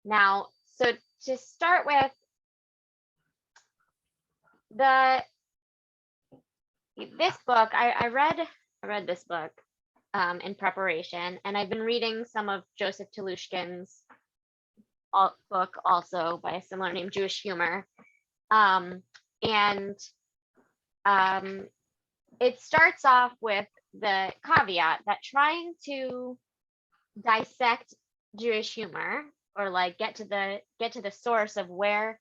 Now, so to start with, this book, I read this book in preparation, and I've been reading some of Joseph Telushkin's book also by a similar name, Jewish Humor. And it starts off with the caveat that trying to dissect Jewish humor, or like get to the source of where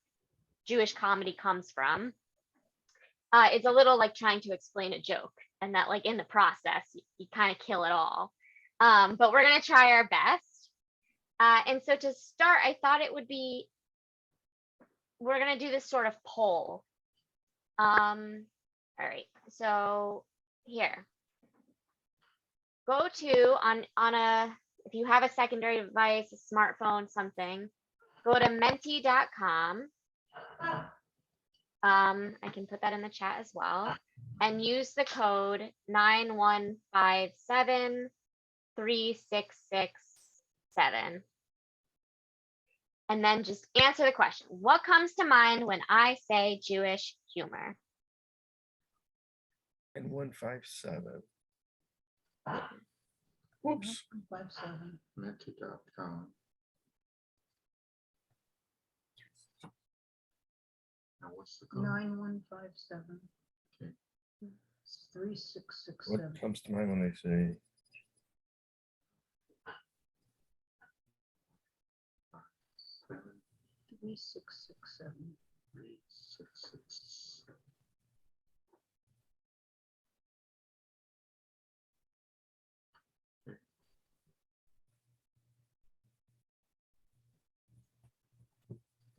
Jewish comedy comes from, it's a little like trying to explain a joke, and that like in the process you kind of kill it all. But we're gonna try our best. And so to start, I thought it would be, we're gonna do this sort of poll. All right, so here, go to on a, if you have a secondary device, a smartphone, something, go to menti.com. I can put that in the chat as well, and use the code 91573667. And then just answer the question. What comes to mind when I say Jewish humor? 9157. Whoops. 57. Menti.com. Now what's the code? 9157. Okay. 3667. What comes to mind when I say 3667. 3667.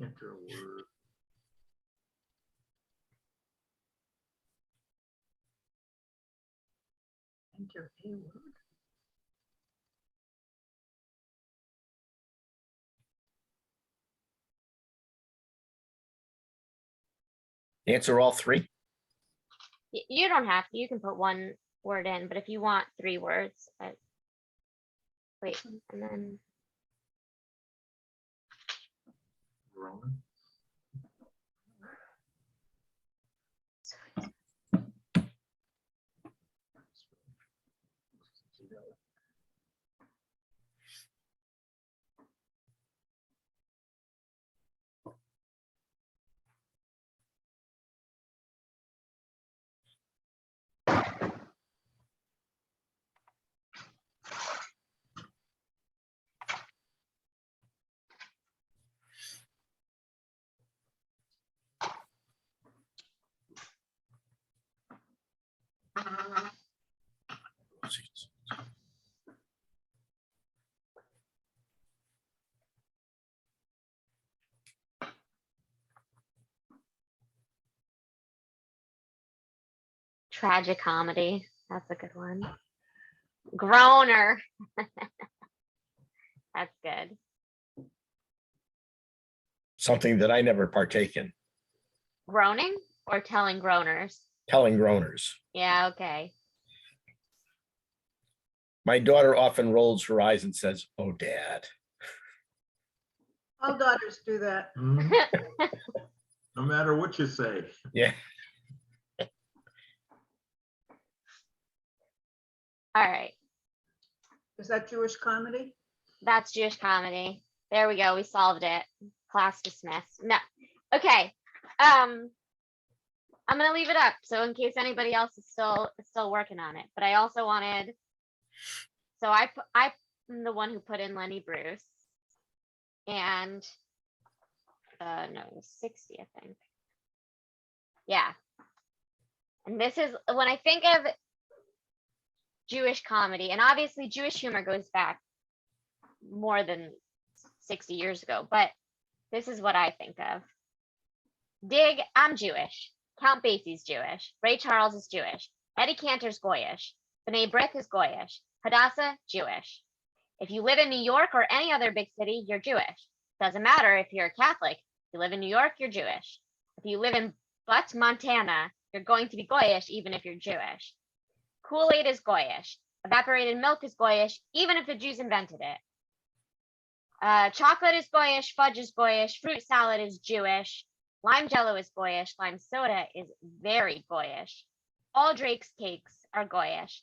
Enter a word. Enter a word. answer all three? You don't have to. You can put one word in, but if you want 3 words, wait, and then Roman. tragic comedy. That's a good one. Groaner. That's good. Something that I never partake in. Groaning or telling groaners? Telling groaners. Yeah, okay. My daughter often rolls her eyes and says, "Oh, Dad." All daughters do that. Mhm. No matter what you say. Yeah. All right. Is that Jewish comedy? That's Jewish comedy. There we go. We solved it. Class dismissed. No. Okay. I'm gonna leave it up, so in case anybody else is still working on it. But I also wanted, so I'm the one who put in Lenny Bruce, and no, it was 60, I think. Yeah. And this is when I think of Jewish comedy, and obviously Jewish humor goes back more than 60 years ago, but this is what I think of. Dig, I'm Jewish. Count Basie's Jewish. Ray Charles is Jewish. Eddie Cantor's Goyish. B'nai B'rith is Goyish. Hadassah, Jewish. If you live in New York or any other big city, you're Jewish. Doesn't matter if you're a Catholic. If you live in New York, you're Jewish. If you live in Butte, Montana, you're going to be Goyish even if you're Jewish. Kool-Aid is Goyish. Evaporated milk is Goyish even if the Jews invented it. Chocolate is boyish, fudge is boyish, fruit salad is Jewish, lime jello is boyish, lime soda is very boyish. All Drake's cakes are goyish.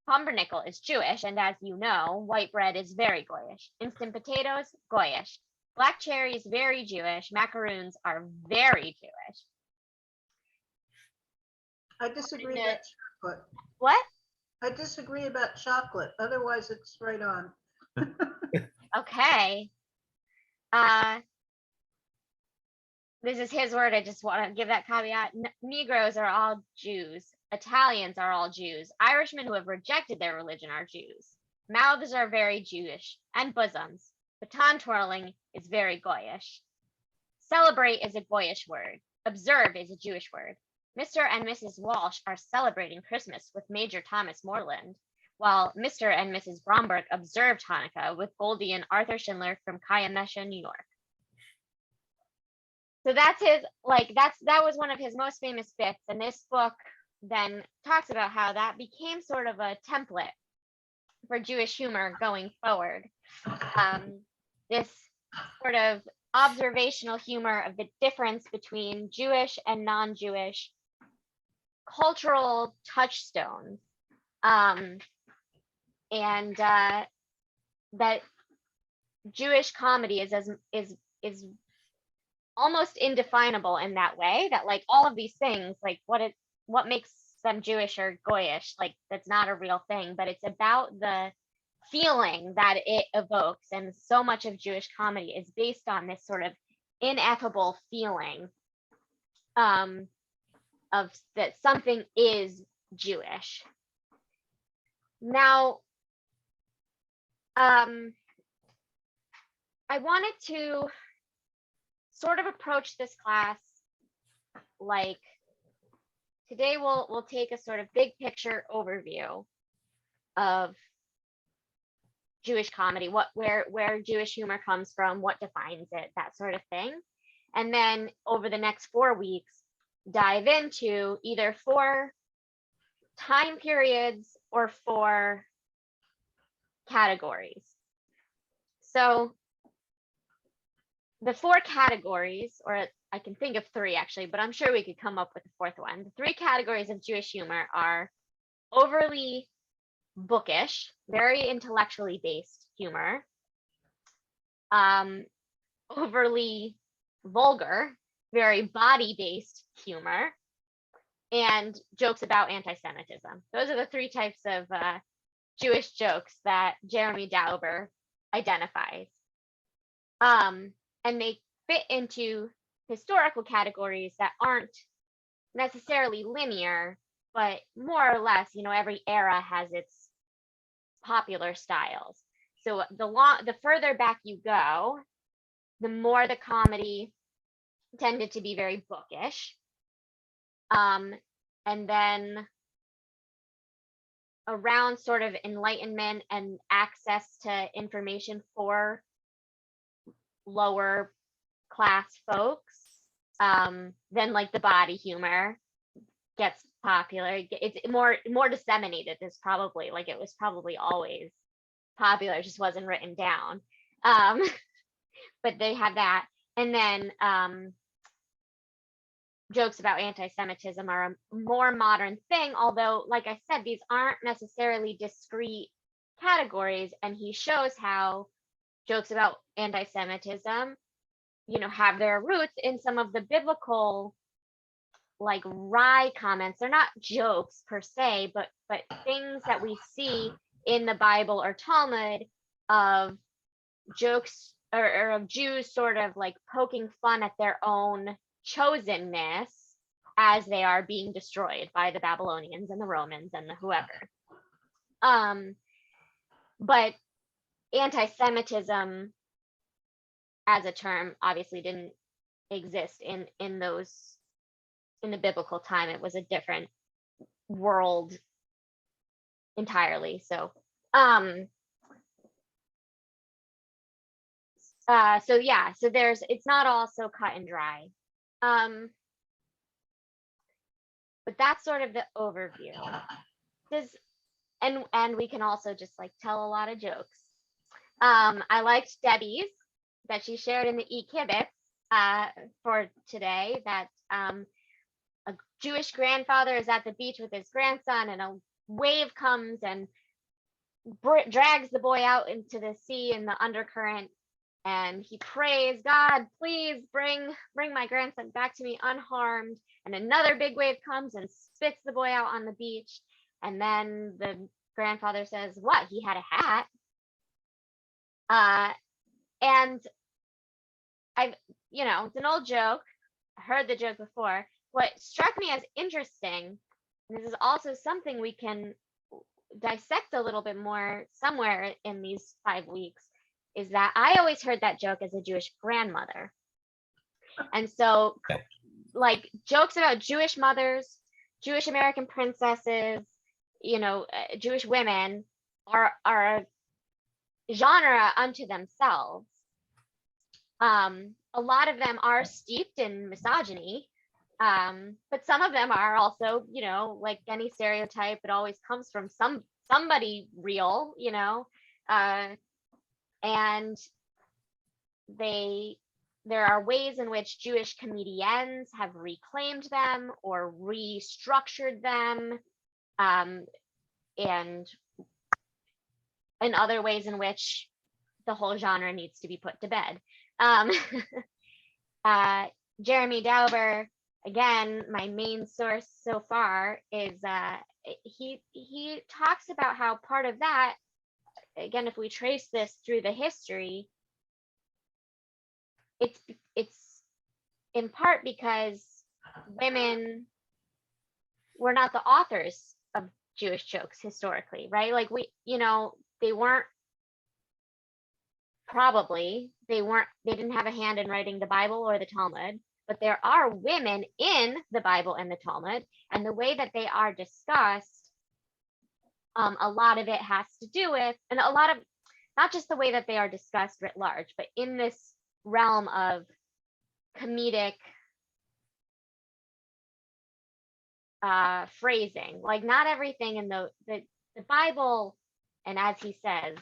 Pumpernickel is Jewish, and as you know, white bread is very goyish. Instant potatoes, goyish. Black cherries, very Jewish. Macaroons are very Jewish. I disagree No. about chocolate. What? I disagree about chocolate. Otherwise, it's right on. Okay. This is his word. I just want to give that caveat. Negroes are all Jews. Italians are all Jews. Irishmen who have rejected their religion are Jews. Mouths are very Jewish, and bosoms. Baton twirling is very Goyish. Celebrate is a Goyish word. Observe is a Jewish word. Mr. and Mrs. Walsh are celebrating Christmas with Major Thomas Moreland, while Mr. and Mrs. Bromberg observed Hanukkah with Goldie and Arthur Schindler from Kayamesha, New York. So that's his, that was one of his most famous bits. And this book then talks about how that became sort of a template for Jewish humor going forward. This sort of observational humor of the difference between Jewish and non-Jewish cultural touchstones. And that Jewish comedy is almost indefinable in that way, that like all of these things, like what makes them Jewish or Goyish, like that's not a real thing, but it's about the feeling that it evokes. And so much of Jewish comedy is based on this sort of ineffable feeling of that something is Jewish. Now, I wanted to sort of approach this class like today we'll take a sort of big picture overview of Jewish comedy, where Jewish humor comes from, what defines it, that sort of thing. And then over the next 4 weeks, dive into either 4 time periods or 4 categories. So the 4 categories, or I can think of 3 actually, but I'm sure we could come up with a 4th one. The 3 categories of Jewish humor are overly bookish, very intellectually based humor, overly vulgar, very body-based humor, and jokes about anti-Semitism. Those are the 3 types of Jewish jokes that Jeremy Dauber identifies. And they fit into historical categories that aren't necessarily linear, but more or less, every era has its popular styles. So the further back you go, the more the comedy tended to be very bookish. And then around sort of Enlightenment and access to information for lower class folks, then like the body humor gets popular. It's more disseminated. It's probably like it was probably always popular, it just wasn't written down. But they have that. And then jokes about anti-Semitism are a more modern thing, although like I said, these aren't necessarily discrete categories, and he shows how jokes about anti-Semitism, have their roots in some of the biblical like wry comments. They're not jokes per se, but things that we see in the Bible or Talmud of jokes or of Jews sort of like poking fun at their own chosenness as they are being destroyed by the Babylonians and the Romans and the whoever. But anti-Semitism as a term obviously didn't exist in the biblical time. It was a different world entirely. So so it's not all so cut and dry. But that's sort of the overview. And we can also just like tell a lot of jokes. I liked Debbie's that she shared in the e-kibitz for today, that a Jewish grandfather is at the beach with his grandson, and a wave comes and drags the boy out into the sea in the undercurrent, and he prays, God, please bring my grandson back to me unharmed. And another big wave comes and spits the boy out on the beach. And then the grandfather says, what? He had a hat. And it's an old joke. I heard the joke before. What struck me as interesting, and this is also something we can dissect a little bit more somewhere in these 5 weeks, is that I always heard that joke as a Jewish grandmother. And so, like, jokes about Jewish mothers, Jewish American princesses, Jewish women are a genre unto themselves. A lot of them are steeped in misogyny, but some of them are also, like any stereotype, it always comes from somebody real, and there are ways in which Jewish comedians have reclaimed them or restructured them, and in other ways in which the whole genre needs to be put to bed. Jeremy Dauber, again, my main source so far, is he talks about how part of that, again, if we trace this through the history, it's in part because women were not the authors of Jewish jokes historically, right? Like they didn't have a hand in writing the Bible or the Talmud, but there are women in the Bible and the Talmud, and the way that they are discussed, a lot of it has to do with, and a lot of, not just the way that they are discussed writ large, but in this realm of comedic phrasing. Like, not everything in the Bible, and as he says,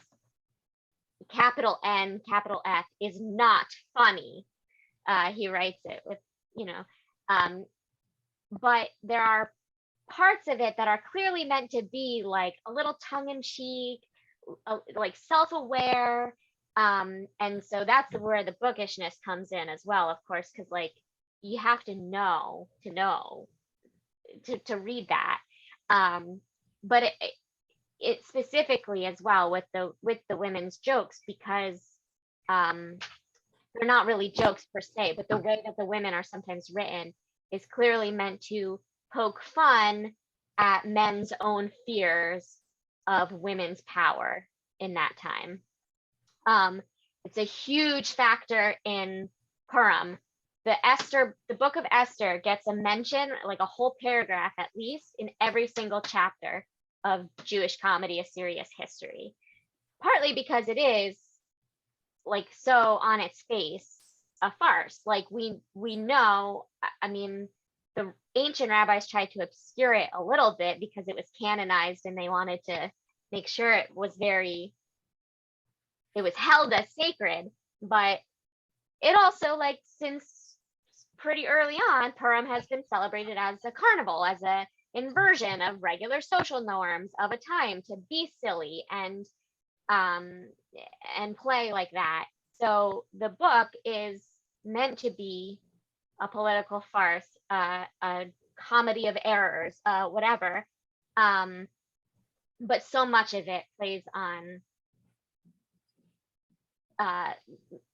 capital N, capital F, is not funny. He writes it with, but there are parts of it that are clearly meant to be like a little tongue-in-cheek, like self-aware, and so that's where the bookishness comes in as well, of course, because like you have to know to read that, but it specifically as well with the women's jokes, because they're not really jokes per se, but the way that the women are sometimes written is clearly meant to poke fun at men's own fears of women's power in that time. It's a huge factor in Purim. The Book of Esther gets a mention, like a whole paragraph at least, in every single chapter of Jewish comedy, a serious history. Partly because it is, like, so on its face a farce. Like, we know, I mean, the ancient rabbis tried to obscure it a little bit because it was canonized and they wanted to make sure it was held as sacred. But it also, like, since pretty early on, Purim has been celebrated as a carnival, as a inversion of regular social norms of a time to be silly and play like that. So the book is meant to be a political farce, a comedy of errors, whatever. But so much of it plays on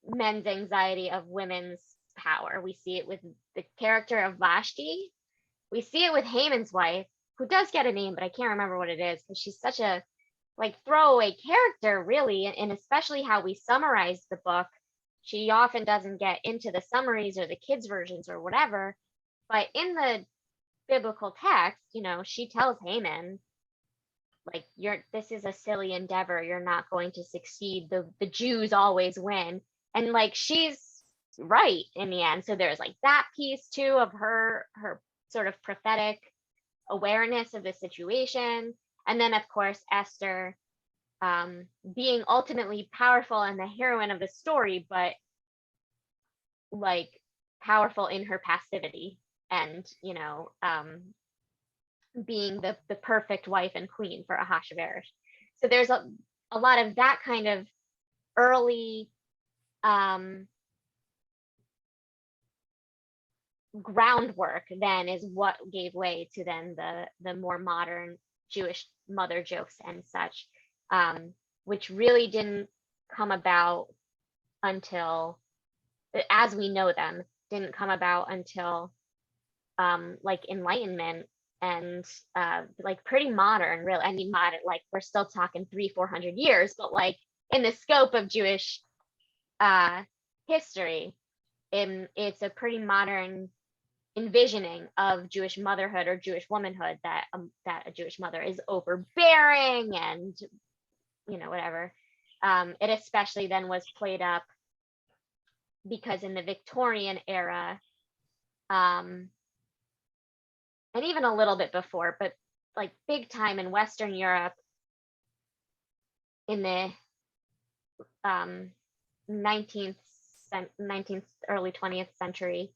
men's anxiety of women's power. We see it with the character of Vashti. We see it with Haman's wife, who does get a name, but I can't remember what it is, because she's such a like throwaway character, really, and especially how we summarize the book. She often doesn't get into the summaries or the kids' versions or whatever, but in the biblical text, she tells Haman, like, this is a silly endeavor, you're not going to succeed, the Jews always win. And like, she's right in the end. So there's like that piece too of her sort of prophetic awareness of the situation. And then of course Esther being ultimately powerful and the heroine of the story, but like powerful in her passivity and, being the perfect wife and queen for Ahasuerus. So there's a lot of that kind of early groundwork then is what gave way to then the more modern Jewish mother jokes and such, which really didn't come about until, as we know them, didn't come about until like Enlightenment and like pretty modern, really. I mean, modern, like we're still talking 300-400 years, but like in the scope of Jewish history, it's a pretty modern envisioning of Jewish motherhood or Jewish womanhood, that a Jewish mother is overbearing and whatever. It especially then was played up because in the Victorian era, and even a little bit before, but like big time in Western Europe in the 19th, early 20th century,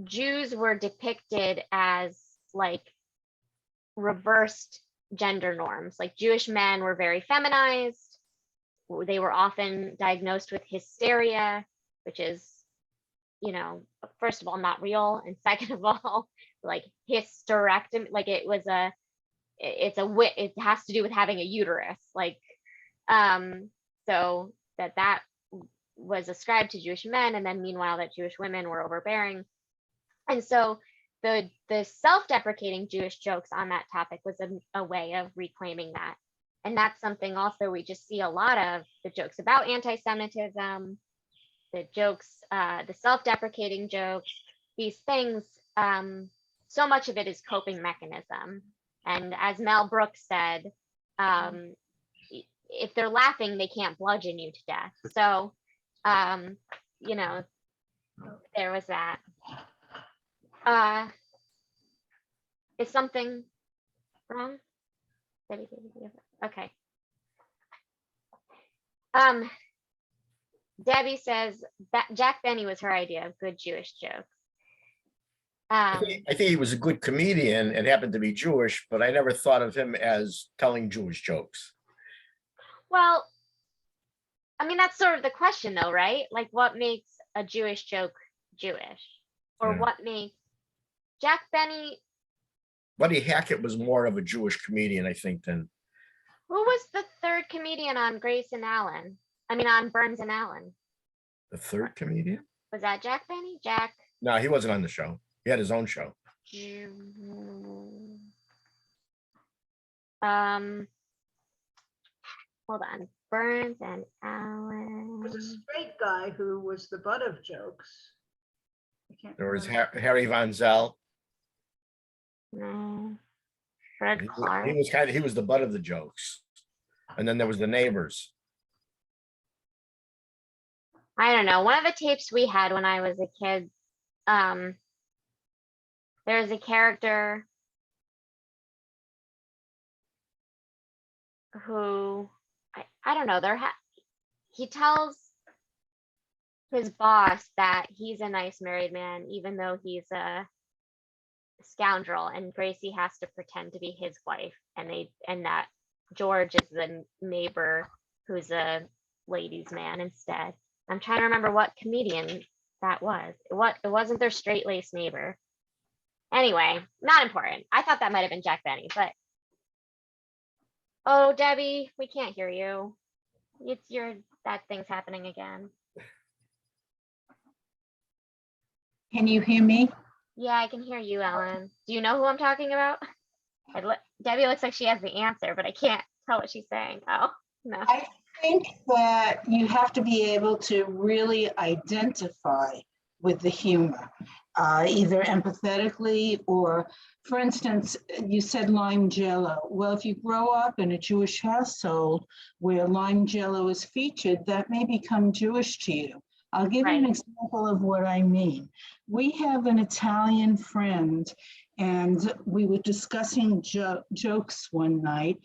Jews were depicted as like reversed gender norms. Like Jewish men were very feminized. They were often diagnosed with hysteria, which is, first of all, not real. And second of all, like hysterectomy, like it has to do with having a uterus. Like, so that was ascribed to Jewish men. And then meanwhile, that Jewish women were overbearing. And so the self-deprecating Jewish jokes on that topic was a way of reclaiming that. And that's something also we just see a lot of, the jokes about anti-Semitism, the jokes, the self-deprecating jokes, these things, so much of it is coping mechanism. And as Mel Brooks said, if they're laughing, they can't bludgeon you to death. So, there was that. Is something wrong? Okay. Debbie says that Jack Benny was her idea of good Jewish jokes. I think he was a good comedian and happened to be Jewish, but I never thought of him as telling Jewish jokes. Well, I mean, that's sort of the question though, right? Like what makes a Jewish joke Jewish? Or what makes Jack Benny? Buddy Hackett was more of a Jewish comedian, I think, than. Who was the third comedian on Grace and Allen? I mean, on Burns and Allen. The third comedian? Was that Jack Benny? Jack? No, he wasn't on the show. He had his own show. Hold on. Burns and Allen. There was a straight guy who was the butt of jokes. There was Harry Von Zell. No. Fred Clark. He was the butt of the jokes. And then there was the neighbors. I don't know. One of the tapes we had when I was a kid, there's a character who I don't know. He tells his boss that he's a nice married man, even though he's a scoundrel, and Gracie has to pretend to be his wife, and that George is the neighbor who's a ladies' man instead. I'm trying to remember what comedian that was. It wasn't their straight-laced neighbor. Anyway, not important. I thought that might have been Jack Benny, but oh, Debbie, we can't hear you. That thing's happening again. Can you hear me? Yeah, I can hear you, Ellen. Do you know who I'm talking about? Debbie looks like she has the answer, but I can't tell what she's saying. Oh, no. I think that you have to be able to really identify with the humor, either empathetically or, for instance, you said lime jello. Well, if you grow up in a Jewish household where lime jello is featured, that may become Jewish to you. I'll give you an example of what I mean. We have an Italian friend, and we were discussing jokes one night,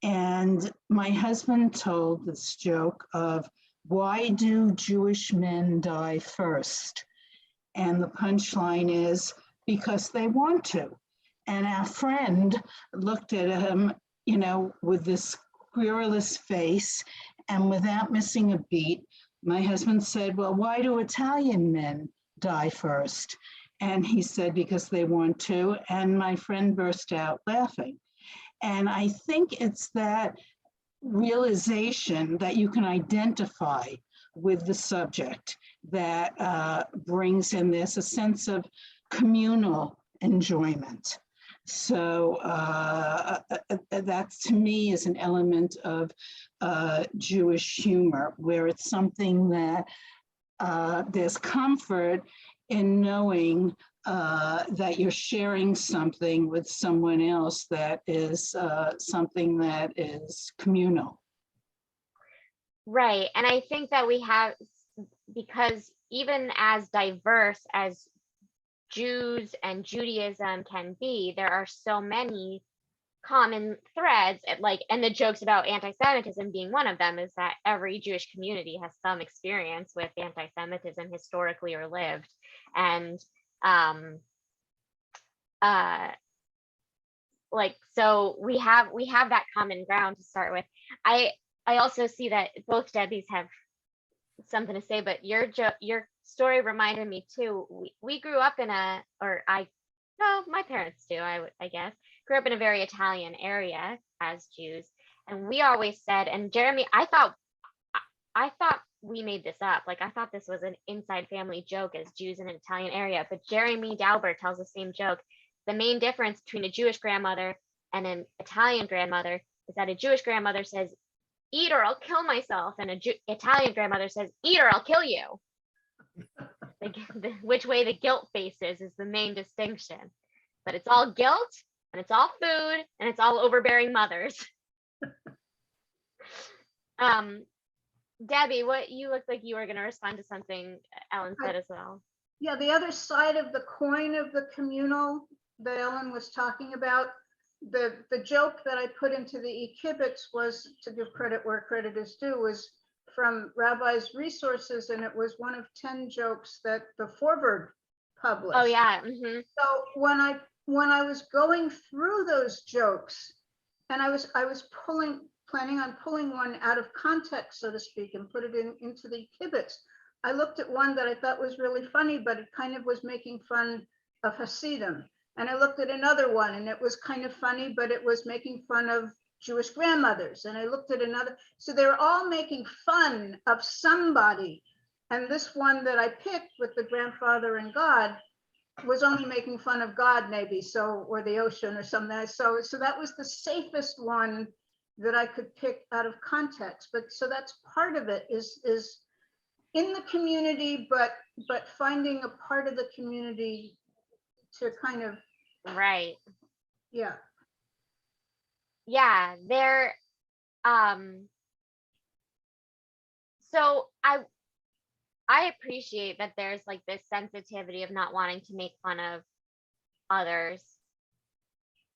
and my husband told this joke of why do Jewish men die first? And the punchline is because they want to. And our friend looked at him, with this querulous face and without missing a beat. My husband said, well, why do Italian men die first? And he said, because they want to. And my friend burst out laughing. And I think it's that realization that you can identify with the subject that brings in this a sense of communal enjoyment. So that to me is an element of Jewish humor, where it's something that there's comfort in knowing that you're sharing something with someone else that is something that is communal. Right. And I think that we have, because even as diverse as Jews and Judaism can be, there are so many common threads, and the jokes about anti-Semitism being one of them is that every Jewish community has some experience with anti-Semitism historically or lived. And so we have that common ground to start with. I also see that both Debbies have something to say, but your story reminded me too. We grew up in my parents do, I guess, grew up in a very Italian area as Jews. And we always said, and Jeremy, I thought we made this up. I thought this was an inside family joke as Jews in an Italian area, but Jeremy Dauber tells the same joke. The main difference between a Jewish grandmother and an Italian grandmother is that a Jewish grandmother says, eat or I'll kill myself. And an Italian grandmother says, eat or I'll kill you. Which way the guilt faces is the main distinction. But it's all guilt, and it's all food, and it's all overbearing mothers. Debbie, you looked like you were going to respond to something Ellen said as well. Yeah, the other side of the coin of the communal that Ellen was talking about, the joke that I put into the e-kibbutz was, to give credit where credit is due, was from Rabbi's Resources, and it was one of 10 jokes that the Forward published. Oh yeah. Mm-hmm. So when I was going through those jokes, and I was planning on pulling one out of context, so to speak, and put it into the kibbutz, I looked at one that I thought was really funny, but it kind of was making fun of Hasidim. And I looked at another one, and it was kind of funny, but it was making fun of Jewish grandmothers. And I looked at another. So they're all making fun of somebody. And this one that I picked with the grandfather and God was only making fun of God, maybe, or the ocean or something. So that was the safest one that I could pick out of context. But so that's part of it, is in the community, but finding a part of the community to kind of, right. Yeah. There so I appreciate that there's this sensitivity of not wanting to make fun of others.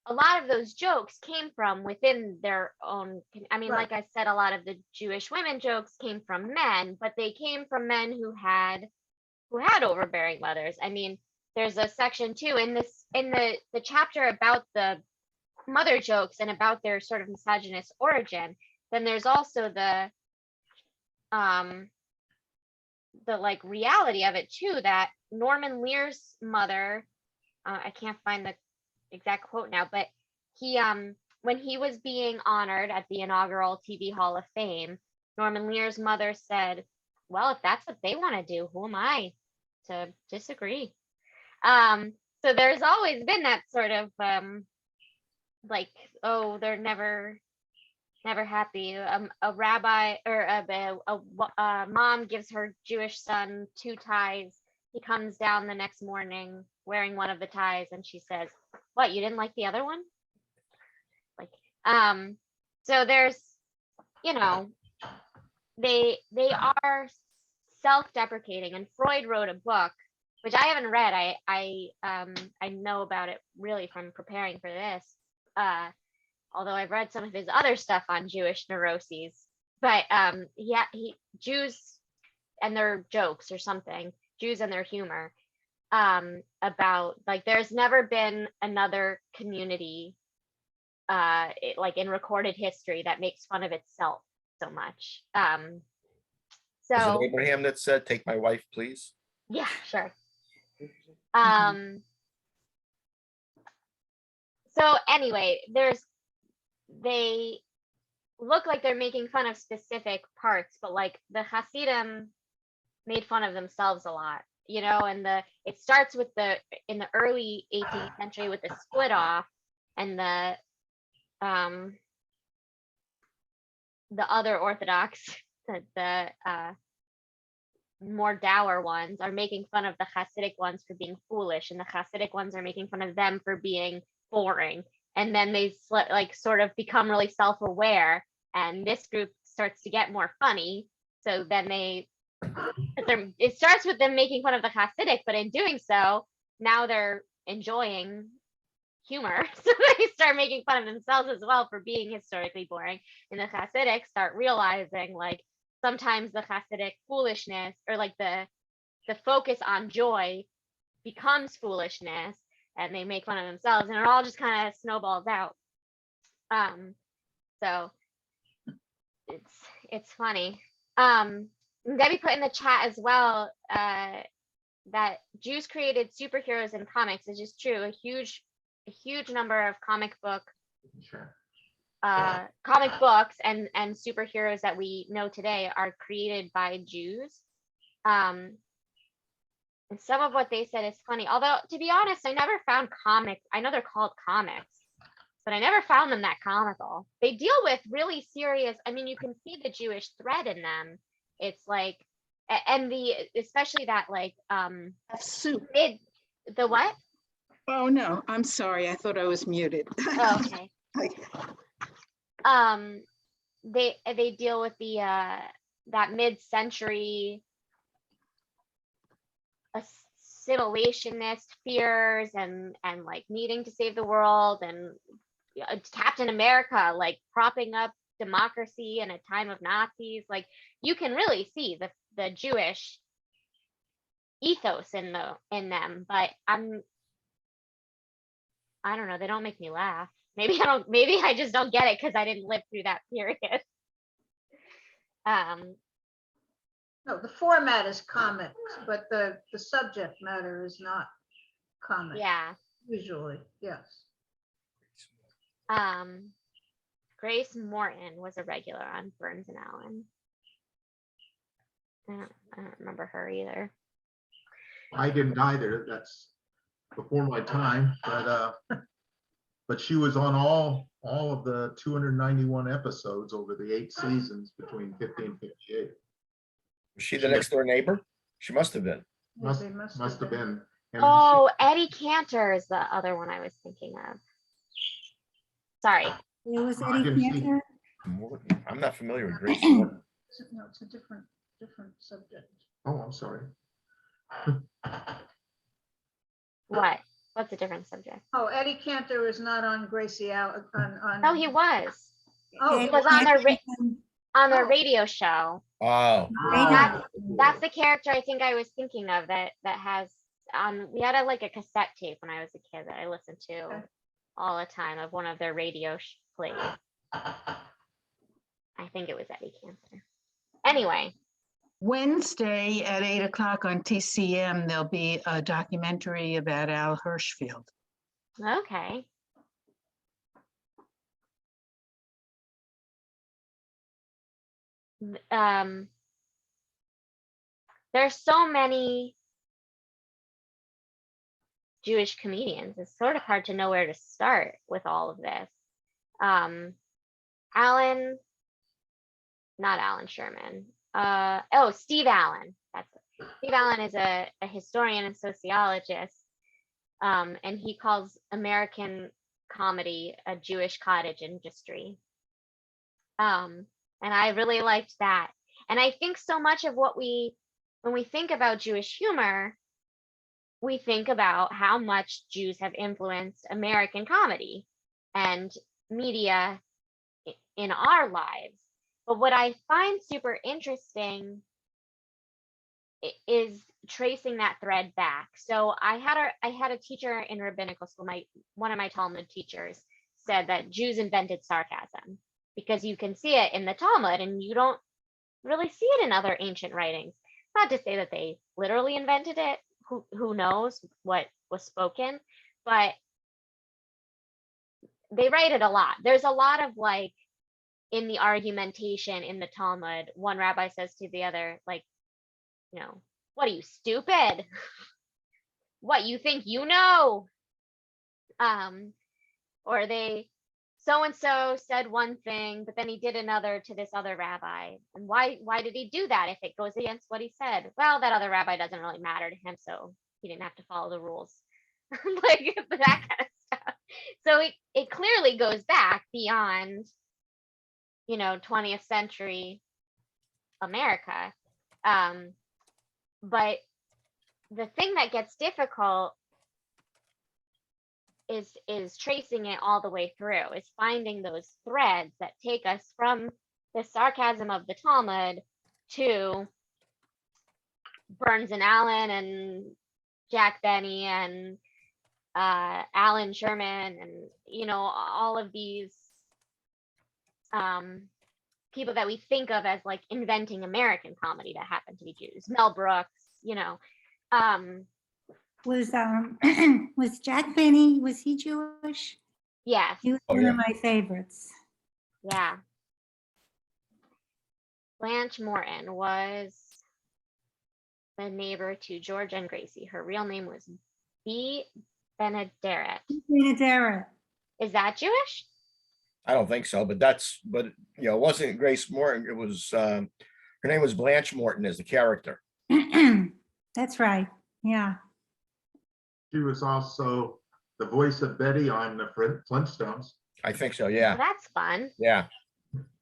A lot of those jokes came from within their own, right. Like I said, a lot of the Jewish women jokes came from men, but they came from men who had overbearing mothers. There's a section too in the chapter about the mother jokes and about their sort of misogynist origin. Then there's also the reality of it too, that Norman Lear's mother, I can't find the exact quote now, but he when he was being honored at the inaugural TV Hall of Fame, Norman Lear's mother said, well, if that's what they want to do, who am I to disagree? So there's always been that sort of oh, they're never happy. A rabbi or a mom gives her Jewish son 2 ties. He comes down the next morning wearing one of the ties, and she says, what, you didn't like the other one? So there's, they are self-deprecating. And Freud wrote a book, which I haven't read. I know about it really from preparing for this, although I've read some of his other stuff on Jewish neuroses. but yeah, Jews and their jokes or something, Jews and their humor, about like there's never been another community like in recorded history that makes fun of itself so much. Was it So Abraham that said, "Take my wife, please"? yeah, sure. So anyway, they look like they're making fun of specific parts, but like the Hasidim made fun of themselves a lot, you know, and it starts with in the early 18th century with the split off, and the other Orthodox, the more dour ones are making fun of the Hasidic ones for being foolish, and the Hasidic ones are making fun of them for being boring. And then they like sort of become really self-aware, and this group starts to get more funny. So then it starts with them making fun of the Hasidic, but in doing so, now they're enjoying humor. So they start making fun of themselves as well for being historically boring. And the Hasidic start realizing like sometimes the Hasidic foolishness, or like the focus on joy, becomes foolishness, and they make fun of themselves, and it all just kind of snowballs out. So it's funny. Debbie put in the chat as well that Jews created superheroes in comics, which is true. A huge number of comic books and superheroes that we know today are created by Jews. And some of what they said is funny. Although, to be honest, I never found comics. I know they're called comics, but I never found them that comical. They deal with really serious. I mean, you can see the Jewish thread in them. It's like, and especially that like Soup. the what? Oh, no, I'm sorry. I thought I was muted. Oh, okay. They deal with the that mid-century assimilationist fears and like needing to save the world, and Captain America like propping up democracy in a time of Nazis. Like you can really see the Jewish ethos in them, but I don't know, they don't make me laugh. Maybe I just don't get it because I didn't live through that period. No, the format is comics, but the subject matter is not comic. Yeah. Usually, yes. Grace Morton was a regular on Burns and Allen. I don't remember her either. I didn't either. That's before my time, but she was on all of the 291 episodes over the 8 seasons between 50 and 58. Was she the next door neighbor? She must have been. Must have been. And Oh, Eddie Cantor is the other one I was thinking of. Sorry. It was I Eddie didn't see- Cantor. Morton. I'm not familiar with Grace Morton. No, it's a different subject. Oh, I'm sorry. What? What's a different subject? Oh, Eddie Cantor is not on Gracie Allen. No, he was. Oh, He was on their radio show. Oh, That's the character I think I was thinking of that has we had a cassette tape when I was a kid that I listened to Okay. all the time of one of their radio plays. I think it was Eddie Cantor. Anyway, Wednesday at 8 o'clock on TCM, there'll be a documentary about Al Hirschfield. okay. There's so many Jewish comedians. It's sort of hard to know where to start with all of this. Not Alan Sherman. Steve Allen. Steve Allen is a historian and sociologist, and he calls American comedy a Jewish cottage industry. And I really liked that. And I think so much of when we think about Jewish humor, we think about how much Jews have influenced American comedy and media in our lives. But what I find super interesting is tracing that thread back. So I had a teacher in rabbinical school. One of my Talmud teachers said that Jews invented sarcasm because you can see it in the Talmud and you don't really see it in other ancient writings. Not to say that they literally invented it. Who knows what was spoken, but they write it a lot. There's a lot of like in the argumentation in the Talmud, one rabbi says to the other, like, what are you, stupid? What, you think you know? Or so and so said one thing, but then he did another to this other rabbi. And why did he do that if it goes against what he said? Well, that other rabbi doesn't really matter to him, so he didn't have to follow the rules. Like that kind of stuff. So it clearly goes back beyond 20th century America. But the thing that gets difficult is tracing it all the way through, is finding those threads that take us from the sarcasm of the Talmud to Burns and Allen and Jack Benny and Alan Sherman and all of these people that we think of as like inventing American comedy that happen to be Jews. Mel Brooks, Was Jack Benny, was he Jewish? yes, He was Oh, one yeah. of my favorites. yeah. Blanche Morton was the neighbor to George and Gracie. Her real name was B. Benaderet. Benaderet. Is that Jewish? I don't think so, but it wasn't Grace Morton. It was, her name was Blanche Morton as the character. That's right. Yeah. She was also the voice of Betty on the Flintstones. I think so, Well, yeah, that's fun. yeah.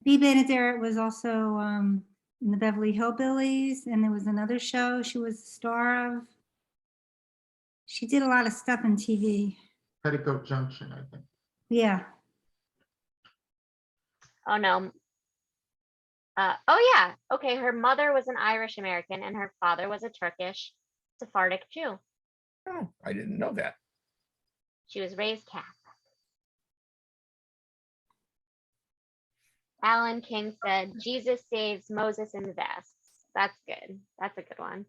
B. Benaderet was also in the Beverly Hillbillies, and there was another show she was the star of. She did a lot of stuff on TV. Petticoat Junction, I think. Yeah. Oh no. Oh yeah. Okay. Her mother was an Irish American and her father was a Turkish Sephardic Jew. Oh, I didn't know that. She was raised Catholic. Alan King said, Jesus saves Moses in vests. That's good. That's a good one.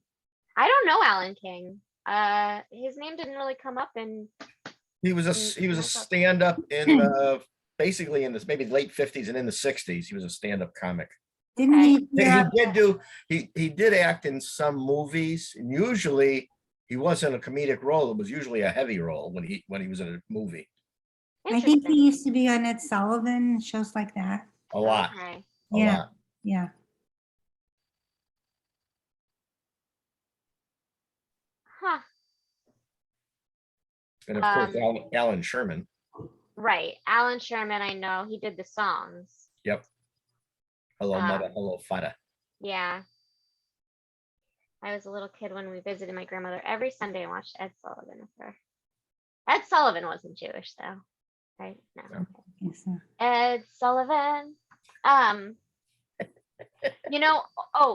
I don't know Alan King. His name didn't really come up in. He was a stand-up in basically in this maybe late 50s and in the 60s. He was a stand-up comic. Didn't he? He did act in some movies, and usually he wasn't a comedic role. It was usually a heavy role when he was in a movie. I think he used to be on Ed Sullivan, shows like that. A lot. Okay. A Yeah. lot. Yeah. Huh. And of course, Alan Sherman. Right. Alan Sherman, I know. He did the songs. Yep. Hello, mother. Hello, father. Yeah. I was a little kid when we visited my grandmother every Sunday and watched Ed Sullivan with her. Ed Sullivan wasn't Jewish though, right? No. Yes, sir. Ed Sullivan.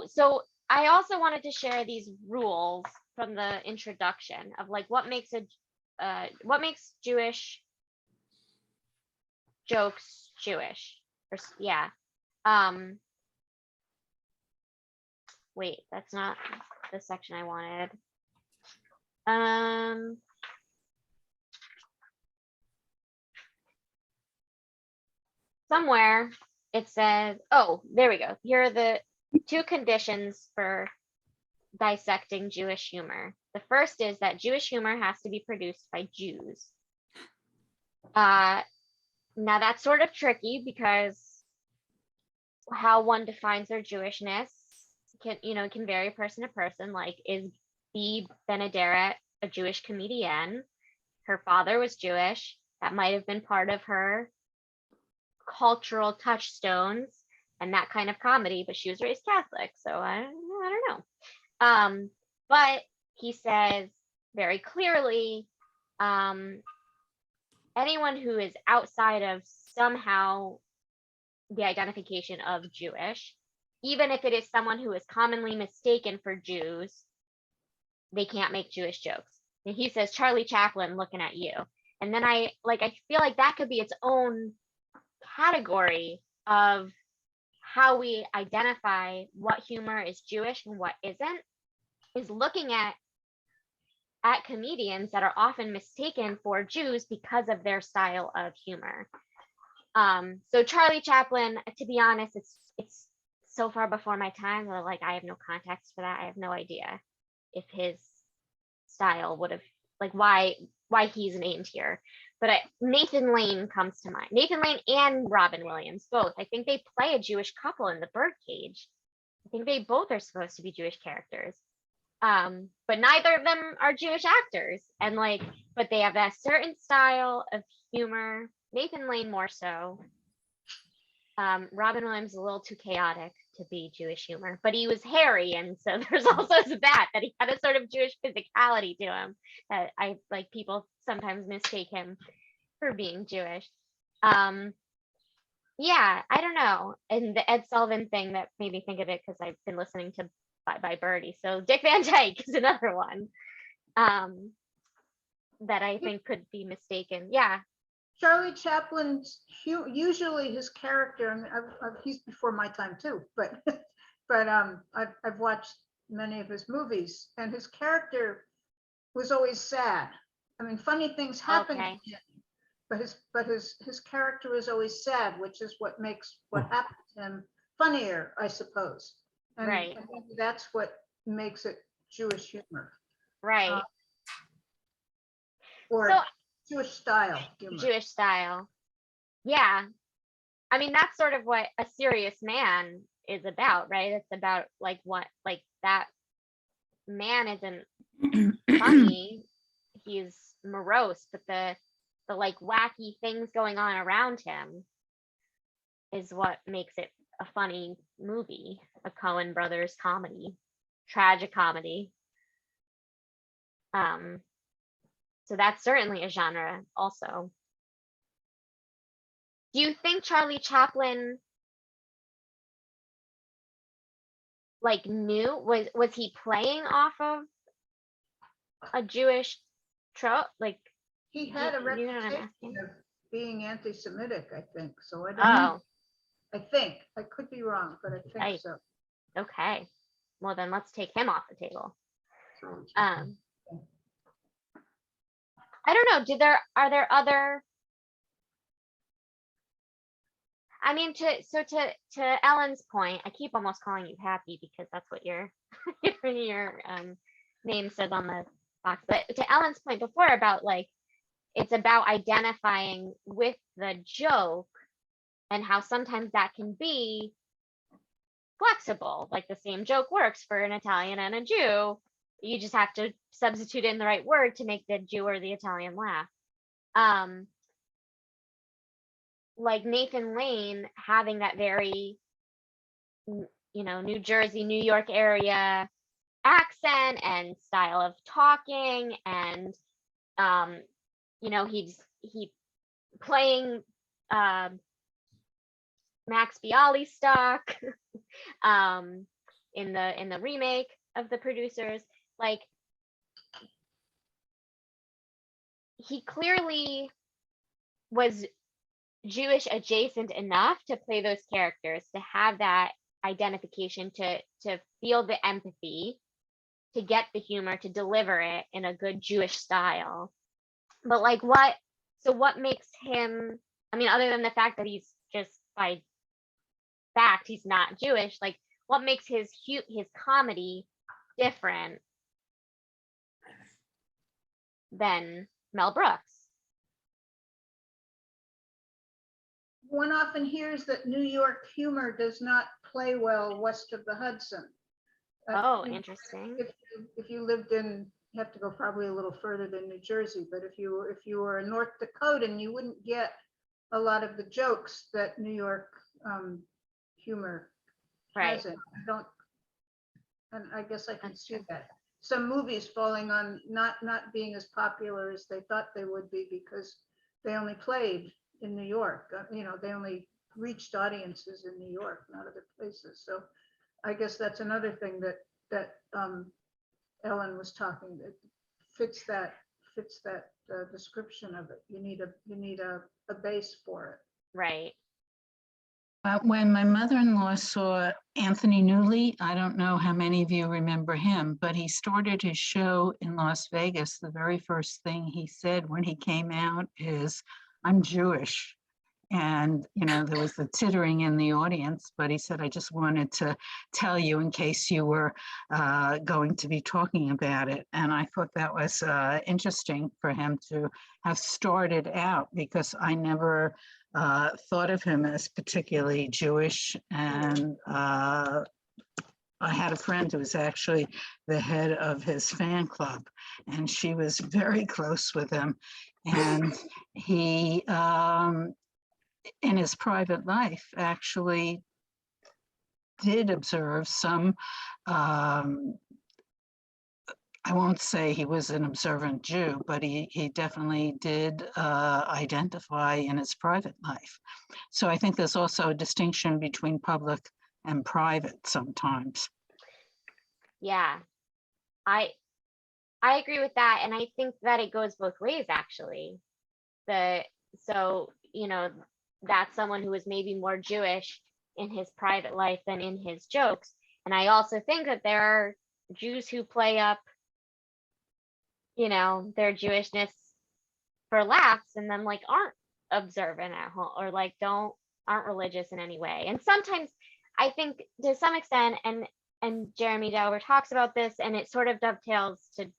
So I also wanted to share these rules from the introduction of like what makes Jewish jokes Jewish. Wait, that's not the section I wanted. Somewhere it says, oh, there we go. Here are the 2 conditions for dissecting Jewish humor. The first is that Jewish humor has to be produced by Jews. Now that's sort of tricky because how one defines their Jewishness can vary person to person. Like, is B. Benaderet a Jewish comedian? Her father was Jewish. That might have been part of her cultural touchstones and that kind of comedy, but she was raised Catholic, so I don't know. But he says very clearly, anyone who is outside of somehow the identification of Jewish, even if it is someone who is commonly mistaken for Jews, they can't make Jewish jokes. And he says, Charlie Chaplin looking at you. And then I feel like that could be its own category of how we identify what humor is Jewish and what isn't, is looking at comedians that are often mistaken for Jews because of their style of humor. So Charlie Chaplin, to be honest, it's so far before my time that like I have no context for that. I have no idea if his style would have like why he's named here. But Nathan Lane comes to mind. Nathan Lane and Robin Williams both. I think they play a Jewish couple in The Birdcage. I think they both are supposed to be Jewish characters. But neither of them are Jewish actors. And like, but they have that certain style of humor. Nathan Lane more so. Robin Williams is a little too chaotic to be Jewish humor, but he was hairy, and so there's also that he had a sort of Jewish physicality to him that I like people sometimes mistake him for being Jewish. Yeah, I don't know. And the Ed Sullivan thing that made me think of it because I've been listening to Bye Bye Birdie. So Dick Van Dyke is another one that I think could be mistaken. Yeah. Charlie Chaplin's usually his character. I mean, he's before my time too, but I've watched many of his movies, and his character was always sad. I mean, funny things happen to him, but his character is always sad, which is what makes what happened to him funnier, I suppose. And right. I think that's what makes it Jewish humor. Right. Or so, Jewish style humor. Jewish style. Yeah. I mean, that's sort of what A Serious Man is about, right? It's about like what, like that man isn't funny. He's morose, but the like wacky things going on around him is what makes it a funny movie, a Cohen brothers comedy, tragic comedy. So that's certainly a genre also. Do you think Charlie Chaplin like knew, was he playing off of a Jewish trope? Like he had a you know what I'm reputation asking? of being anti-Semitic, I think. So I don't Oh, know. I think I could be wrong, but I think Right. so. okay. Well then let's take him off the table. I don't know. Are there other? I mean, to Ellen's point, I keep almost calling you Happy because that's what your your name says on the box. But to Ellen's point before about like it's about identifying with the joke and how sometimes that can be flexible. Like the same joke works for an Italian and a Jew. You just have to substitute in the right word to make the Jew or the Italian laugh. Like Nathan Lane having that very, New Jersey, New York area accent and style of talking, and he playing Max Bialystock in the remake of The Producers. Like he clearly was Jewish adjacent enough to play those characters, to have that identification, to feel the empathy, to get the humor, to deliver it in a good Jewish style. But like what makes him, I mean, other than the fact that he's just by fact he's not Jewish, like what makes his comedy different than Mel Brooks? One often hears that New York humor does not play well west of the Hudson. Oh, interesting. If you lived in, you have to go probably a little further than New Jersey, but if you were a North Dakotan, you wouldn't get a lot of the jokes that New York humor has in. And I guess I can see that. Some movies falling on not being as popular as they thought they would be because they only played in New York. They only reached audiences in New York, not other places. So I guess that's another thing that Ellen was talking, that fits that description of it. You need a base for it. Right. When my mother-in-law saw Anthony Newley, I don't know how many of you remember him, but he started his show in Las Vegas. The very first thing he said when he came out is, "I'm Jewish." And, there was the tittering in the audience, but he said, "I just wanted to tell you in case you were going to be talking about it." And I thought that was interesting for him to have started out, because I never thought of him as particularly Jewish. And I had a friend who was actually the head of his fan club, and she was very close with him. And he, in his private life, actually did observe some, I won't say he was an observant Jew, but he definitely did identify in his private life. So I think there's also a distinction between public and private sometimes. Yeah. I agree with that. And I think that it goes both ways, actually. So, that's someone who is maybe more Jewish in his private life than in his jokes. And I also think that there are Jews who play up, their Jewishness for laughs, and then aren't observant at home, or aren't religious in any way. And sometimes I think, to some extent, and Jeremy Dauber talks about this, and it sort of dovetails to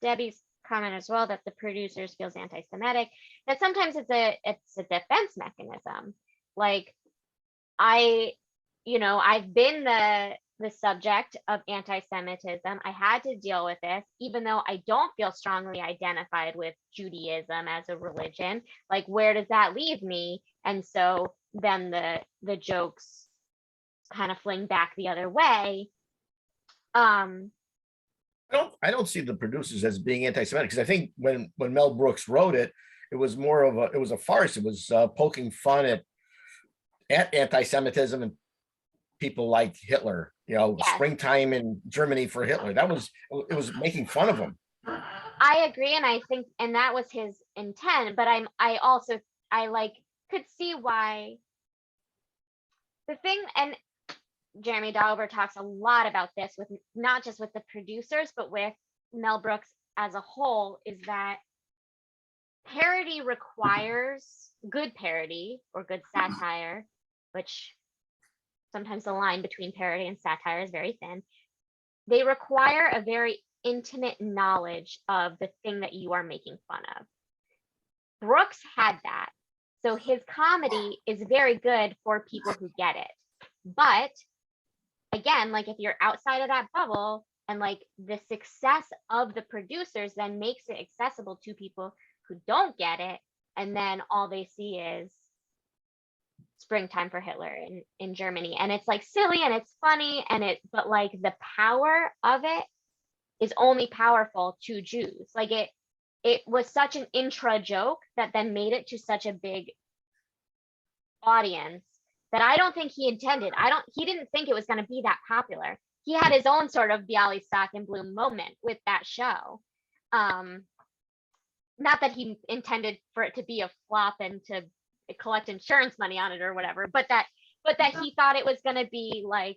Debbie's comment as well, that the producers feels anti-Semitic, that sometimes it's a defense mechanism. I've been the subject of anti-Semitism. I had to deal with this, even though I don't feel strongly identified with Judaism as a religion. Where does that leave me? And so then the jokes kind of fling back the other way. I don't see the producers as being anti-Semitic, because I think when Mel Brooks wrote it, it was a farce. It was poking fun at anti-Semitism and people like Hitler, Yes. Springtime in Germany for Hitler. It was making fun of him. I agree, and I think, and that was his intent, but I could see why the thing, and Jeremy Dauber talks a lot about this, with not just with the producers, but with Mel Brooks as a whole, is that parody requires good parody or good satire, which sometimes the line between parody and satire is very thin. They require a very intimate knowledge of the thing that you are making fun of. Brooks had that. So his comedy is very good for people who get it. But again, if you're outside of that bubble, and the success of the producers then makes it accessible to people who don't get it, and then all they see is Springtime for Hitler in Germany, and it's silly and it's funny, but the power of it is only powerful to Jews. It was such an intra joke that then made it to such a big audience that I don't think he intended. He didn't think it was going to be that popular. He had his own sort of Bialystok and Bloom moment with that show. Not that he intended for it to be a flop and to collect insurance money on it or whatever, but that he thought it was going to be a lot of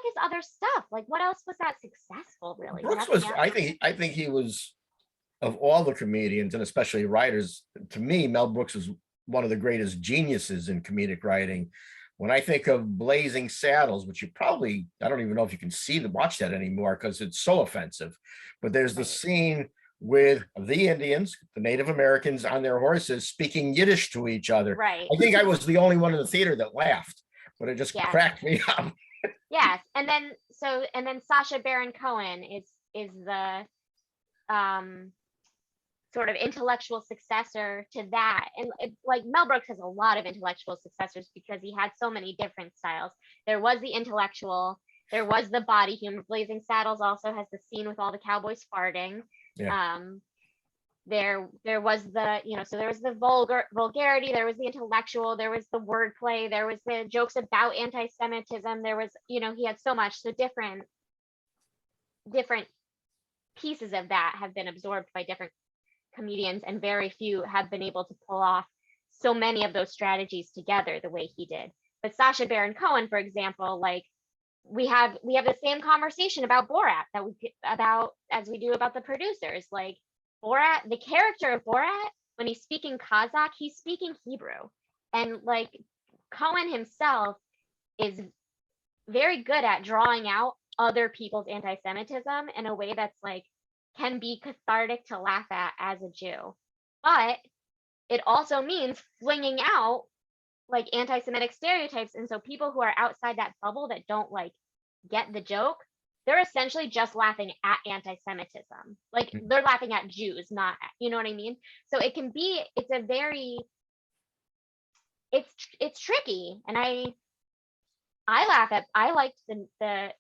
his other stuff. What else was that successful, really? Brooks was, I think he was, of all the comedians, and especially writers, to me, Mel Brooks was one of the greatest geniuses in comedic writing. When I think of Blazing Saddles, which I don't even know if you can watch that anymore because it's so offensive, but there's the scene with the Indians, the Native Americans on their horses, speaking Yiddish to each other. Right. I think I was the only one in the theater that laughed, but it just cracked me up. Yes. And then Sasha Baron Cohen is the sort of intellectual successor to that. And Mel Brooks has a lot of intellectual successors because he had so many different styles. There was the intellectual, there was the body humor. Blazing Saddles also has the scene with all the cowboys farting. Yeah. there was the, so there was the vulgarity, there was the intellectual, there was the wordplay, there was the jokes about anti-Semitism, there was, he had so much. So different pieces of that have been absorbed by different comedians, and very few have been able to pull off so many of those strategies together the way he did. But Sasha Baron Cohen, for example, like we have the same conversation about Borat as we do about the producers. Like Borat, the character of Borat, when he's speaking Kazakh, he's speaking Hebrew. And like Cohen himself is very good at drawing out other people's anti-Semitism in a way that's like can be cathartic to laugh at as a Jew. But it also means flinging out like anti-Semitic stereotypes. And so people who are outside that bubble that don't like get the joke, they're essentially just laughing at anti-Semitism. Like they're laughing at Jews, not, you know what I mean? So it's tricky. And I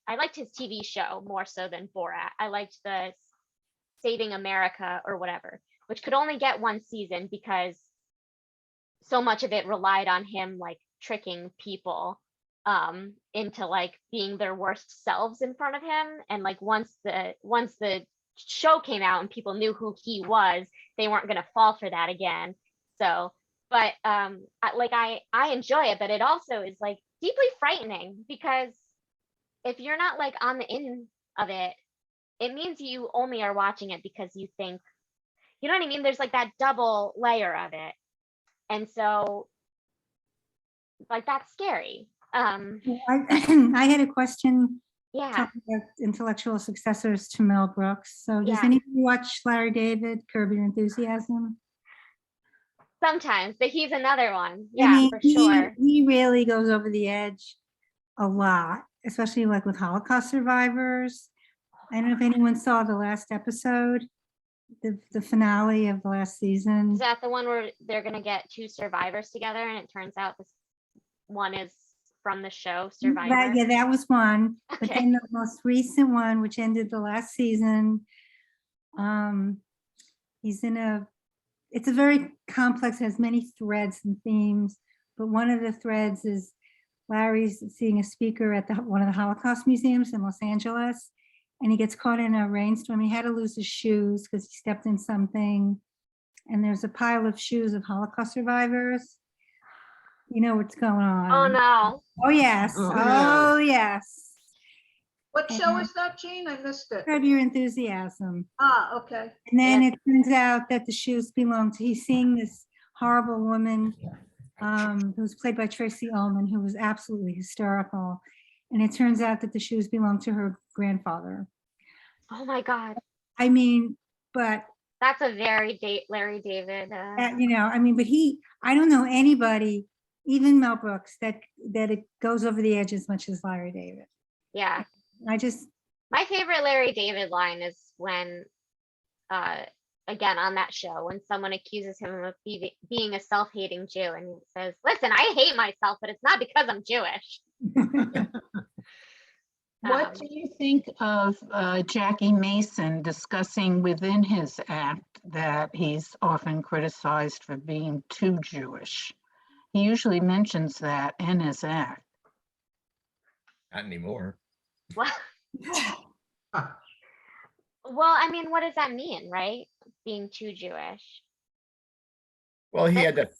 liked his TV show more so than Borat. I liked the Saving America or whatever, which could only get one season because so much of it relied on him like tricking people into like being their worst selves in front of him. And like once the show came out and people knew who he was, they weren't going to fall for that again. So, but I enjoy it, but it also is like deeply frightening, because if you're not like on the in of it, it means you only are watching it because you think, you know what I mean? There's like that double layer of it. And so like that's scary. I had a question Yeah. talking about intellectual successors to Mel Brooks. So does Yeah. anybody watch Larry David, Curb Your Enthusiasm? Sometimes, but he's another one. Yeah, I mean, for sure. He really goes over the edge a lot, especially like with Holocaust survivors. I don't know if anyone saw the last episode, the finale of the last season. Is that the one where they're gonna get two survivors together and it turns out this one is from the show Survivor? Yeah, that was one. But Okay. then the most recent one, which ended the last season, it's a very complex, has many threads and themes, but one of the threads is Larry's seeing a speaker at one of the Holocaust museums in Los Angeles, and he gets caught in a rainstorm. He had to lose his shoes because he stepped in something, and there's a pile of shoes of Holocaust survivors. You know what's going on. Oh no. Oh yes. Oh yes. What show is that, Jean? I missed it. Curb Your Enthusiasm. Ah, okay. And then it turns out that the shoes belong to, he's seeing this horrible woman who's played by Tracy Ullman, who was absolutely hysterical. And it turns out that the shoes belong to her grandfather. Oh my God. I mean, but that's a very Larry David. But I don't know anybody, even Mel Brooks, that it goes over the edge as much as Larry David. Yeah. My favorite Larry David line is when, again, on that show, when someone accuses him of being a self-hating Jew, and he says, "Listen, I hate myself, but it's not because I'm Jewish." What do you think of Jackie Mason discussing within his act that he's often criticized for being too Jewish? He usually mentions that in his act. Not anymore. Well, I mean, what does that mean, right? Being too Jewish. Well, he had the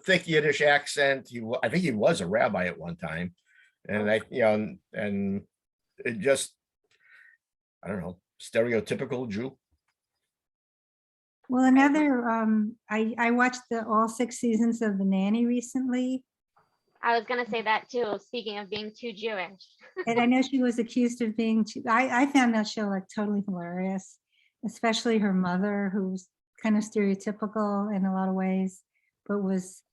thick Yiddish accent. I think he was a rabbi at one time, and and it just, I don't know, stereotypical Jew. Well, another, I watched all 6 seasons of The Nanny recently. I was gonna say that too, speaking of being too Jewish. And I know she was accused of being too, I found that show like totally hilarious, especially her mother, who was kind of stereotypical in a lot of ways, but was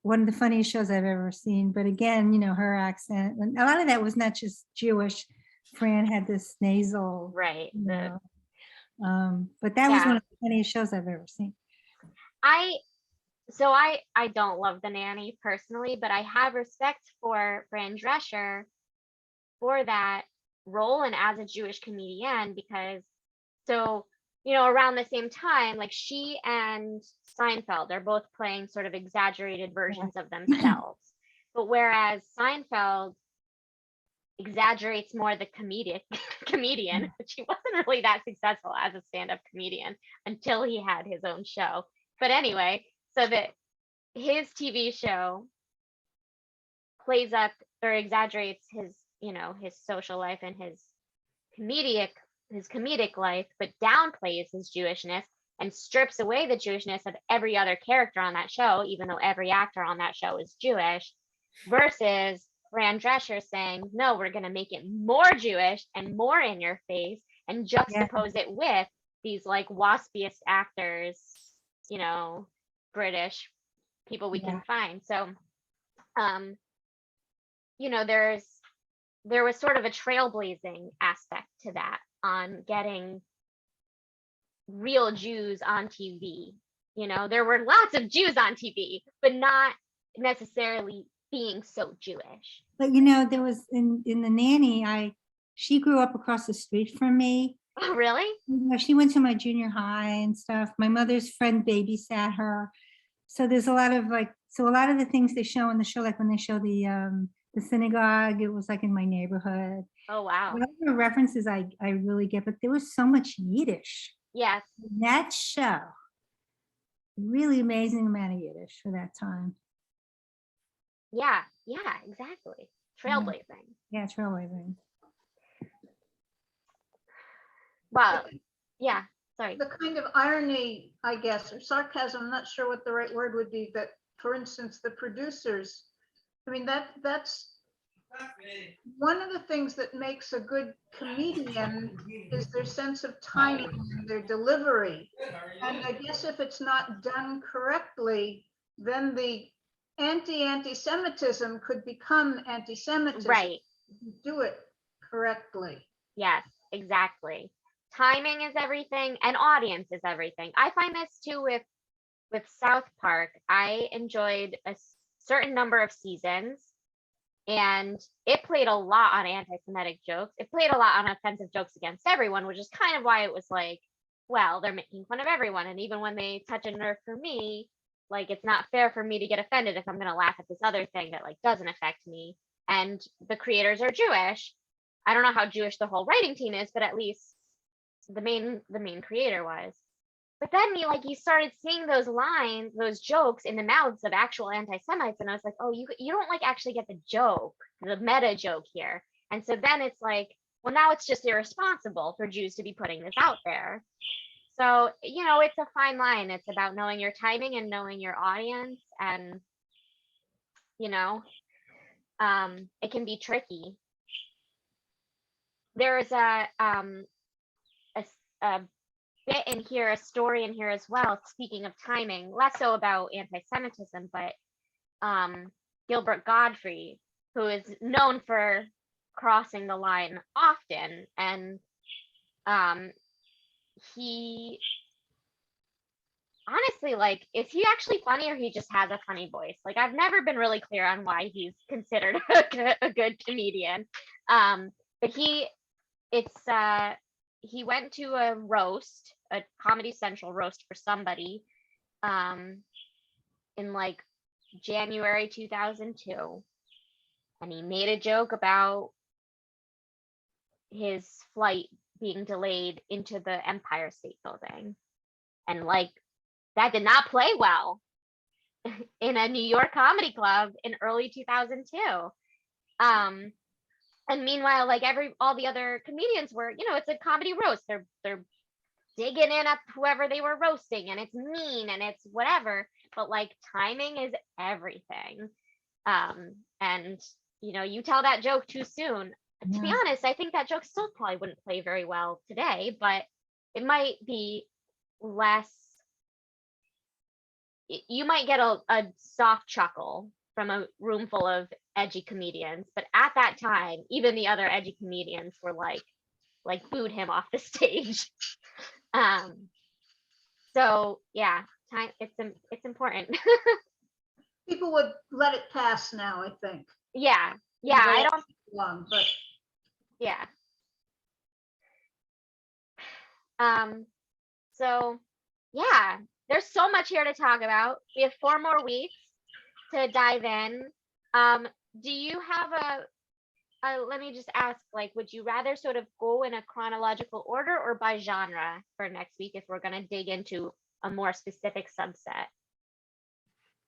one of the funniest shows I've ever seen. But again, her accent, and a lot of that was not just Jewish. Fran had this nasal. Right. But that was one of the funniest shows I've ever seen. I don't love The Nanny personally, but I have respect for Fran Drescher for that role and as a Jewish comedian, because around the same time, like she and Seinfeld are both playing sort of exaggerated versions of themselves. But whereas Seinfeld exaggerates more the comedian, which he wasn't really that successful as a stand-up comedian until he had his own show. But anyway, so that his TV show plays up or exaggerates his, his social life and his comedic life, but downplays his Jewishness and strips away the Jewishness of every other character on that show, even though every actor on that show is Jewish, versus Fran Drescher saying, no, we're going to make it more Jewish and more in your face and juxtapose it with these like waspiest actors, British people we can find. So, there was sort of a trailblazing aspect to that on getting real Jews on TV. There were lots of Jews on TV, but not necessarily being so Jewish. But there was in the Nanny, she grew up across the street from me. Oh, really? She went to my junior high and stuff. My mother's friend babysat her. So there's a lot of the things they show in the show, like when they show the synagogue, it was like in my neighborhood. Oh, wow. Whatever references I really get, but there was so much Yiddish. Yes. In that show, really amazing amount of Yiddish for that time. Yeah, exactly. Trailblazing. Yeah, trailblazing. Well, yeah, sorry. The kind of irony, I guess, or sarcasm, I'm not sure what the right word would be, that, for instance, the producers, I mean, that's one of the things that makes a good comedian is their sense of timing and their delivery. And I guess if it's not done correctly, then the anti-Semitism could become anti-Semitism. Right. If you do it correctly. Yes, exactly. Timing is everything and audience is everything. I find this too with South Park. I enjoyed a certain number of seasons and it played a lot on anti-Semitic jokes. It played a lot on offensive jokes against everyone, which is kind of why it was like, well, they're making fun of everyone. And even when they touch a nerve for me, like, it's not fair for me to get offended if I'm going to laugh at this other thing that like doesn't affect me. And the creators are Jewish. I don't know how Jewish the whole writing team is, but at least the main creator was. But then you started seeing those lines, those jokes in the mouths of actual anti-Semites, and I was like, oh, you don't like actually get the joke, the meta joke here. And so then it's like, well, now it's just irresponsible for Jews to be putting this out there. So, it's a fine line. It's about knowing your timing and knowing your audience, and it can be tricky. There's a bit in here, a story in here as well, speaking of timing, less so about anti-Semitism, but Gilbert Gottfried, who is known for crossing the line often, and he honestly, is he actually funny or he just has a funny voice? I've never been really clear on why he's considered a good comedian. But he went to a Comedy Central roast for somebody, in January 2002, and he made a joke about his flight being delayed into the Empire State Building, and that did not play well in a New York comedy club in early 2002. And meanwhile, all the other comedians were, it's a comedy roast. They're digging in at whoever they were roasting, and it's mean and it's whatever. But timing is everything. And you tell that joke too soon. To be honest, I think that joke still probably wouldn't play very well today, but it might be less. You might get a soft chuckle from a room full of edgy comedians, but at that time, even the other edgy comedians were booed him off the stage. So yeah, time, it's important. People would let it pass now, I think. Yeah, I don't long, but yeah. So yeah, there's so much here to talk about. We have 4 more weeks to dive in. Do you have let me just ask, like, would you rather sort of go in a chronological order or by genre for next week if we're going to dig into a more specific subset?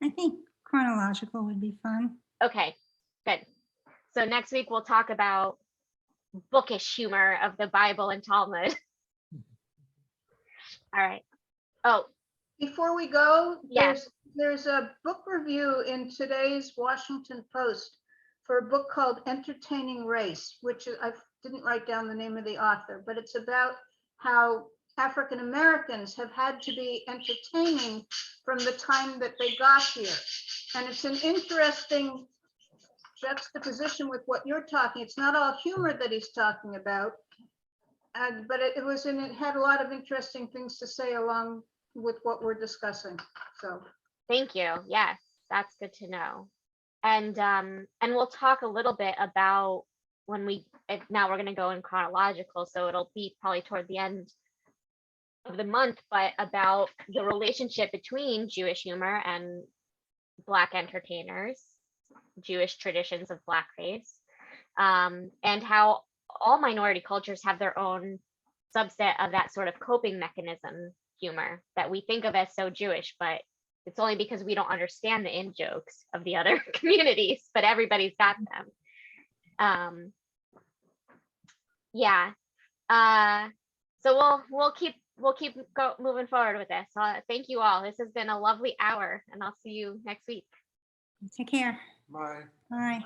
I think chronological would be fun. Okay, good. So next week we'll talk about bookish humor of the Bible and Talmud. All right. Oh, Before we go, Yes. there's a book review in today's Washington Post for a book called Entertaining Race, which I didn't write down the name of the author, but it's about how African Americans have had to be entertaining from the time that they got here. And it's an interesting juxtaposition with what you're talking. It's not all humor that he's talking about, but it had a lot of interesting things to say along with what we're discussing. So thank you. Yes, that's good to know. And we'll talk a little bit about now we're going to go in chronological, so it'll be probably toward the end of the month, but about the relationship between Jewish humor and Black entertainers, Jewish traditions of blackface, and how all minority cultures have their own subset of that sort of coping mechanism humor that we think of as so Jewish, but it's only because we don't understand the in jokes of the other communities, but everybody's got them. Yeah. So we'll keep moving forward with this. Thank you all. This has been a lovely hour, and I'll see you next week. Take care. Bye. Bye.